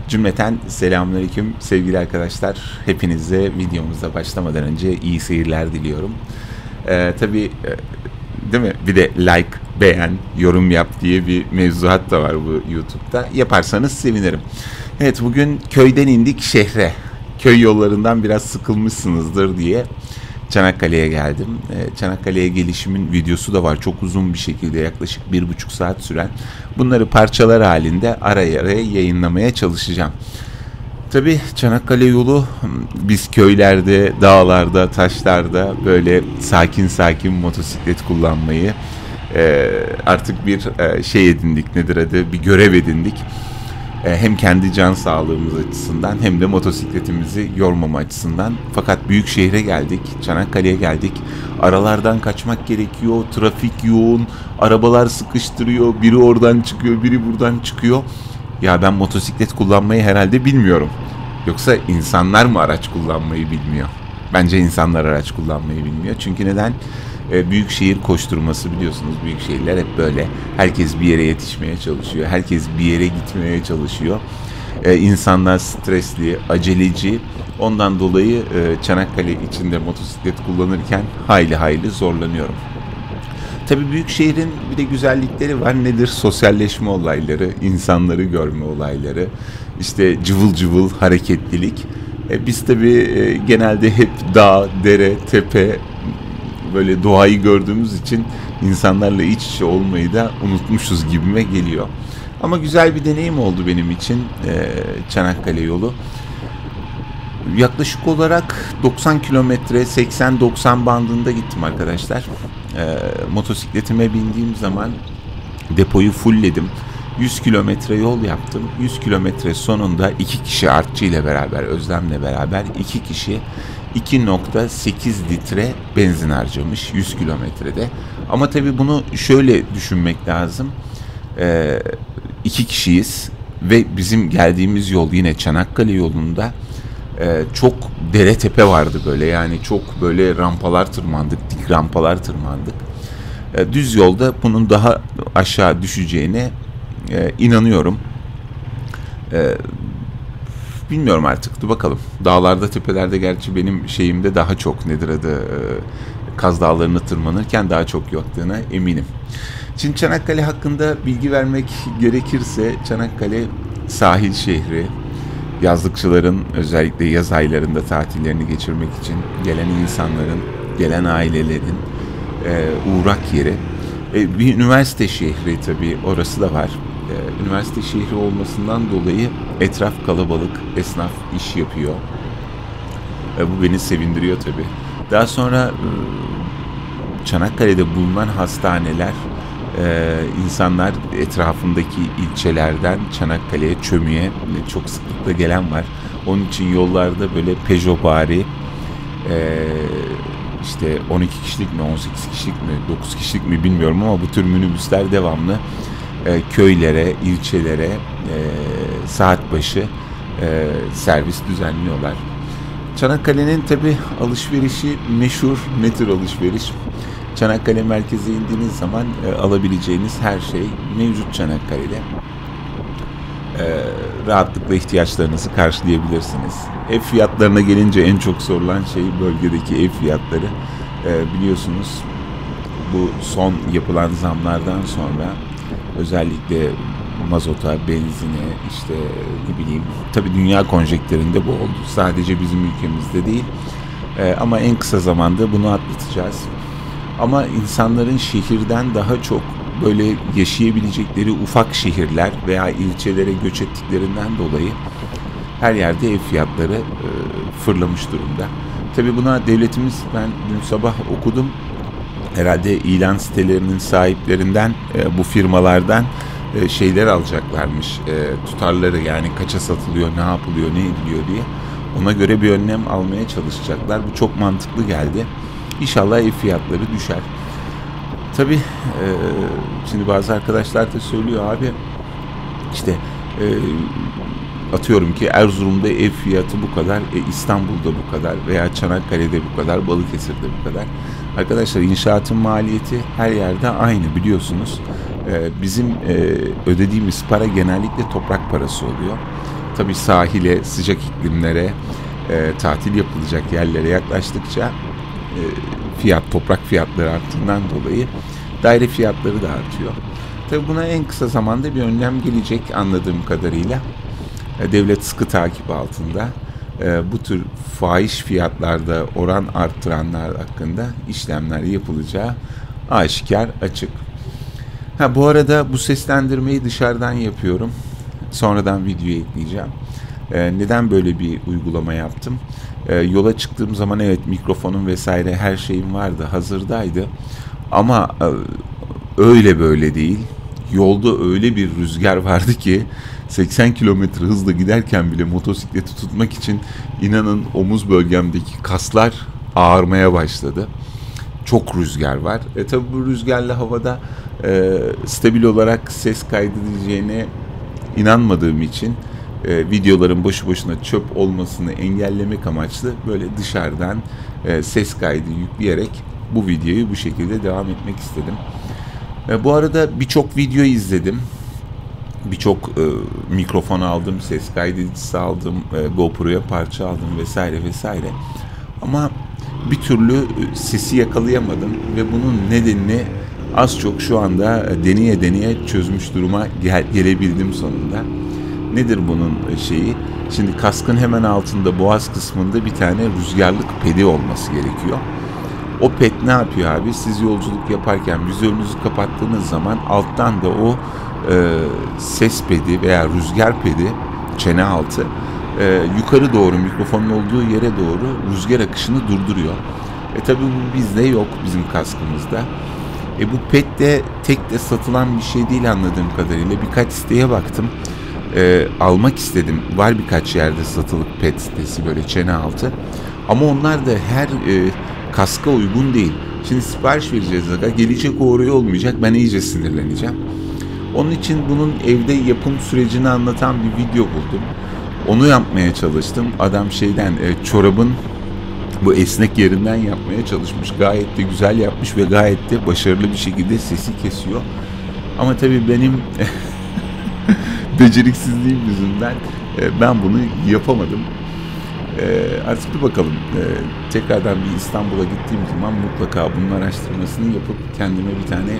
Cümleten selamünaleyküm sevgili arkadaşlar. Hepinize videomuza başlamadan önce iyi seyirler diliyorum. Tabii değil mi? Bir de like, beğen, yorum yap diye bir mevzuat da var bu YouTube'da. Yaparsanız sevinirim. Evet, bugün köyden indik şehre. Köy yollarından biraz sıkılmışsınızdır diye Çanakkale'ye geldim. Çanakkale'ye gelişimin videosu da var. Çok uzun bir şekilde, yaklaşık 1,5 saat süren. Bunları parçalar halinde araya yayınlamaya çalışacağım. Tabii Çanakkale yolu, biz köylerde, dağlarda, taşlarda böyle sakin sakin motosiklet kullanmayı artık bir şey edindik, nedir adı, bir görev edindik. Hem kendi can sağlığımız açısından hem de motosikletimizi yormama açısından. Fakat büyük şehre geldik, Çanakkale'ye geldik. Aralardan kaçmak gerekiyor, trafik yoğun, arabalar sıkıştırıyor, biri oradan çıkıyor, biri buradan çıkıyor. Ya ben motosiklet kullanmayı herhalde bilmiyorum. Yoksa insanlar mı araç kullanmayı bilmiyor? Bence insanlar araç kullanmayı bilmiyor. Çünkü neden? Büyük şehir koşturması, biliyorsunuz büyük şehirler hep böyle. Herkes bir yere yetişmeye çalışıyor. Herkes bir yere gitmeye çalışıyor. İnsanlar stresli, aceleci. Ondan dolayı Çanakkale içinde motosiklet kullanırken hayli zorlanıyorum. Tabii büyük şehrin bir de güzellikleri var. Nedir? Sosyalleşme olayları, insanları görme olayları, işte cıvıl cıvıl hareketlilik. Biz tabii genelde hep dağ, dere, tepe, böyle doğayı gördüğümüz için insanlarla iç içe olmayı da unutmuşuz gibime geliyor. Ama güzel bir deneyim oldu benim için Çanakkale yolu. Yaklaşık olarak 90 kilometre, 80-90 bandında gittim arkadaşlar. Motosikletime bindiğim zaman depoyu fullledim. 100 kilometre yol yaptım. 100 kilometre sonunda 2 kişi, artçı ile beraber, Özlem'le beraber 2 kişi 2,8 litre benzin harcamış 100 kilometrede. Ama tabii bunu şöyle düşünmek lazım. 2 kişiyiz ve bizim geldiğimiz yol yine Çanakkale yolunda çok dere tepe vardı böyle. Yani çok böyle rampalar tırmandık, dik rampalar tırmandık. Düz yolda bunun daha aşağı düşeceğine inanıyorum. Bilmiyorum artık. Dur bakalım. Dağlarda, tepelerde gerçi benim şeyimde daha çok, nedir adı, Kaz Dağları'nı tırmanırken daha çok yaktığına eminim. Şimdi Çanakkale hakkında bilgi vermek gerekirse, Çanakkale sahil şehri. Yazlıkçıların özellikle yaz aylarında tatillerini geçirmek için gelen insanların, gelen ailelerin uğrak yeri. Bir üniversite şehri tabii, orası da var. Üniversite şehri olmasından dolayı etraf kalabalık, esnaf iş yapıyor. Bu beni sevindiriyor tabii. Daha sonra Çanakkale'de bulunan hastaneler, insanlar etrafındaki ilçelerden Çanakkale'ye, Çömü'ye çok sıklıkla gelen var. Onun için yollarda böyle Peugeot'vari, işte 12 kişilik mi, 18 kişilik mi, 9 kişilik mi bilmiyorum ama bu tür minibüsler devamlı köylere, ilçelere saat başı servis düzenliyorlar. Çanakkale'nin tabi alışverişi meşhur. Ne tür alışveriş? Çanakkale merkeze indiğiniz zaman alabileceğiniz her şey mevcut Çanakkale'de. Rahatlıkla ihtiyaçlarınızı karşılayabilirsiniz. Ev fiyatlarına gelince en çok sorulan şey bölgedeki ev fiyatları. Biliyorsunuz bu son yapılan zamlardan sonra özellikle mazota, benzine, işte ne bileyim, tabii dünya konjektöründe bu oldu. Sadece bizim ülkemizde değil. Ama en kısa zamanda bunu atlatacağız. Ama insanların şehirden daha çok böyle yaşayabilecekleri ufak şehirler veya ilçelere göç ettiklerinden dolayı her yerde ev fiyatları fırlamış durumda. Tabii buna devletimiz, ben dün sabah okudum, herhalde ilan sitelerinin sahiplerinden, bu firmalardan şeyler alacaklarmış, tutarları, yani kaça satılıyor, ne yapılıyor, ne ediliyor diye. Ona göre bir önlem almaya çalışacaklar. Bu çok mantıklı geldi. İnşallah ev fiyatları düşer. Tabii şimdi bazı arkadaşlar da söylüyor, abi işte atıyorum ki Erzurum'da ev fiyatı bu kadar, İstanbul'da bu kadar veya Çanakkale'de bu kadar, Balıkesir'de bu kadar. Arkadaşlar, inşaatın maliyeti her yerde aynı, biliyorsunuz. Bizim ödediğimiz para genellikle toprak parası oluyor. Tabii sahile, sıcak iklimlere, tatil yapılacak yerlere yaklaştıkça toprak fiyatları arttığından dolayı daire fiyatları da artıyor. Tabii buna en kısa zamanda bir önlem gelecek anladığım kadarıyla. Devlet sıkı takip altında. Bu tür fahiş fiyatlarda oran arttıranlar hakkında işlemler yapılacağı aşikar, açık. Bu arada bu seslendirmeyi dışarıdan yapıyorum. Sonradan videoya ekleyeceğim. Neden böyle bir uygulama yaptım? Yola çıktığım zaman evet mikrofonum vesaire her şeyim vardı, hazırdaydı. Ama öyle böyle değil. Yolda öyle bir rüzgar vardı ki 80 kilometre hızla giderken bile motosikleti tutmak için inanın omuz bölgemdeki kaslar ağarmaya başladı. Çok rüzgar var. Tabii bu rüzgarla havada stabil olarak ses kaydedileceğine inanmadığım için videoların boşu boşuna çöp olmasını engellemek amaçlı böyle dışarıdan ses kaydı yükleyerek bu videoyu bu şekilde devam etmek istedim. Bu arada birçok video izledim. Birçok mikrofon aldım, ses kaydedicisi aldım, GoPro'ya parça aldım vesaire vesaire. Ama bir türlü sesi yakalayamadım ve bunun nedenini az çok şu anda deneye deneye çözmüş duruma gelebildim sonunda. Nedir bunun şeyi? Şimdi kaskın hemen altında boğaz kısmında bir tane rüzgarlık pedi olması gerekiyor. O ped ne yapıyor abi? Siz yolculuk yaparken vizörünüzü kapattığınız zaman alttan da o ses pedi veya rüzgar pedi çene altı yukarı doğru mikrofonun olduğu yere doğru rüzgar akışını durduruyor. Tabii bu bizde yok, bizim kaskımızda. Bu ped de tek de satılan bir şey değil anladığım kadarıyla. Birkaç siteye baktım. Almak istedim. Var birkaç yerde satılık ped sitesi böyle çene altı. Ama onlar da her kaska uygun değil. Şimdi sipariş vereceğiz. Gelecek o oraya olmayacak. Ben iyice sinirleneceğim. Onun için bunun evde yapım sürecini anlatan bir video buldum. Onu yapmaya çalıştım. Adam çorabın bu esnek yerinden yapmaya çalışmış. Gayet de güzel yapmış ve gayet de başarılı bir şekilde sesi kesiyor. Ama tabii benim beceriksizliğim yüzünden ben bunu yapamadım. Artık bir bakalım. Tekrardan bir İstanbul'a gittiğim zaman mutlaka bunun araştırmasını yapıp kendime bir tane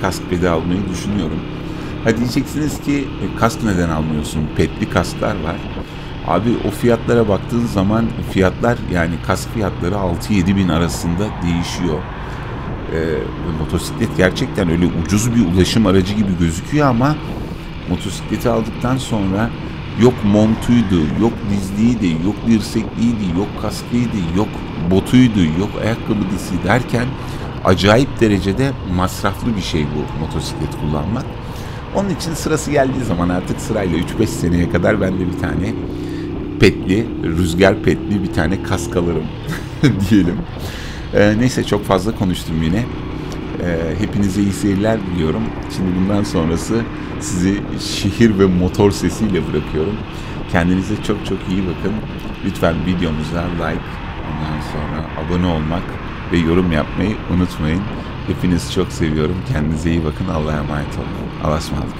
kask pedi almayı düşünüyorum. Diyeceksiniz ki kask neden almıyorsun? Pedli kasklar var. Abi o fiyatlara baktığın zaman fiyatlar yani kask fiyatları 6-7 bin arasında değişiyor. Motosiklet gerçekten öyle ucuz bir ulaşım aracı gibi gözüküyor ama motosikleti aldıktan sonra yok montuydu, yok dizliğiydi, yok dirsekliydi, yok kaskıydı, yok botuydu, yok ayakkabısı derken acayip derecede masraflı bir şey bu motosiklet kullanmak. Onun için sırası geldiği zaman artık sırayla 3-5 seneye kadar ben de bir tane petli, rüzgar petli bir tane kask alırım diyelim. Neyse çok fazla konuştum yine. Hepinize iyi seyirler diliyorum. Şimdi bundan sonrası sizi şehir ve motor sesiyle bırakıyorum. Kendinize çok çok iyi bakın. Lütfen videomuza like, ondan sonra abone olmak ve yorum yapmayı unutmayın. Hepinizi çok seviyorum. Kendinize iyi bakın. Allah'a emanet olun. Allah'a ısmarladık.